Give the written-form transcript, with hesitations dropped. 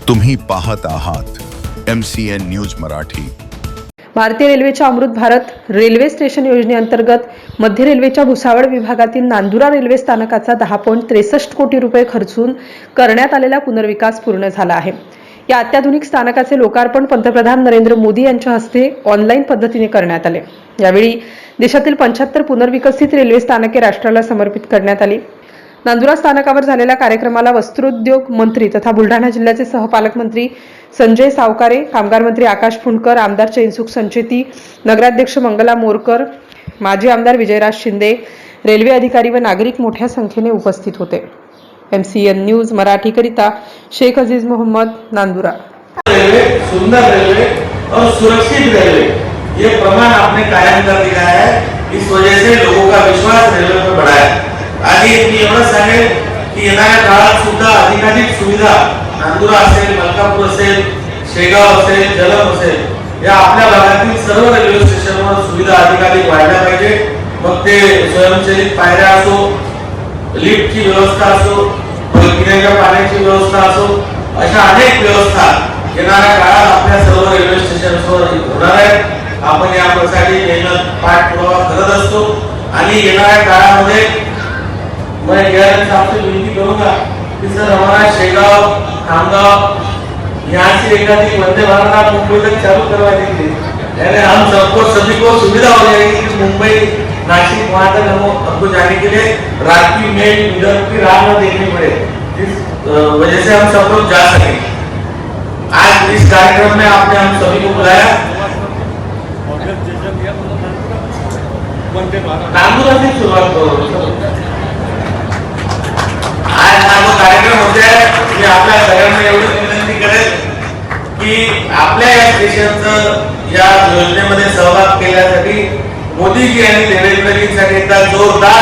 तुम्ही पाहत आहात MCN न्यूज मराठी। भारतीय रेल्वेच्या अमृत भारत रेल्वे स्टेशन योजनेअंतर्गत मध्य रेल्वेच्या भुसावळ विभागातील नांदुरा रेल्वे स्थानकाचा 10.63 कोटी रुपये खर्चून करण्यात आलेला पुनर्विकास पूर्ण झाला आहे। या अत्याधुनिक स्थानकाचे लोकार्पण पंतप्रधान नरेंद्र मोदी यांच्या हस्ते ऑनलाईन पद्धतीने करण्यात आले। यावेळी देशातील 75 पुनर्विकसित रेल्वे स्थानके राष्ट्राला समर्पित करण्यात आली। नांदुरा स्थानकावर झालेल्या कार्यक्रमाला वस्त्रोद्योग मंत्री तथा बुलढाणा जिल्ह्याचे सहपालकमंत्री संजय सावकारे, कामगार मंत्री आकाश फुंडकर, आमदार चैनसुख संचेती, नगराध्यक्ष मंगला मोरकर, माजी आमदार विजयराज शिंदे, रेल्वे अधिकारी व नागरिक मोठ्या संख्येने उपस्थित होते। MCN न्यूज मराठी करिता शेख अजीज मोहम्मद, नांदुरा। रेलवे सुंदर रेलवे और सुरक्षित रेलवे ये प्रमाण आपने कायम कर दिया है। इस वजह से लोगों का विश्वास रेलवे पर बढ़ा है। आगे मी एवढं सांगेल की येणाऱ्या काळात सुद्धा अधिकाधिक सुविधा नांदुरा असेल, मलकापूर असेल, शेगाव असेल, जलम असेल या आपल्या भागातील सर्व रेल्वे स्टेशनवर सुविधा अधिकाधिक वाढल्या पाहिजे। मग ते स्वयंचलित पायऱ्या असो, लिफ्टची व्यवस्था असो, पिण्याच्या पाण्याची व्यवस्था असो, अशा अनेक व्यवस्था येणाऱ्या काळात आपल्या सर्व रेल्वे स्टेशनवर होणार आहेत। आपण यासाठी मेहनत पाठपुरावा करत असतो आणि येणाऱ्या काळामध्ये मैं गैर आपसे विनती करूंगा कि सर हमारा शेगाव, खामगाव यहाँ से एकाधिक वंदे भारत आप मुंबई तक चालू करवा देंगे। यानी हम सबको सभी को सुविधा हो जाएगी कि मुंबई नासिक वहाँ तक हमको जाने के लिए रात की मेल इधर की राह न देखनी पड़े, जिस वजह से हम सब लोग जा सके। आज इस कार्यक्रम में आपने हम सभी को बुलाया। नांदुरा से शुरुआत करो। आज हा जो कार्यक्रम होते आहे मी आपल्या सगळ्यांना एवढी विनंती करेल की आपल्या या स्टेशनचं या योजनेमध्ये सहभाग केल्यासाठी मोदीजी आणि देवेंद्रजींसाठी एकदा जोरदार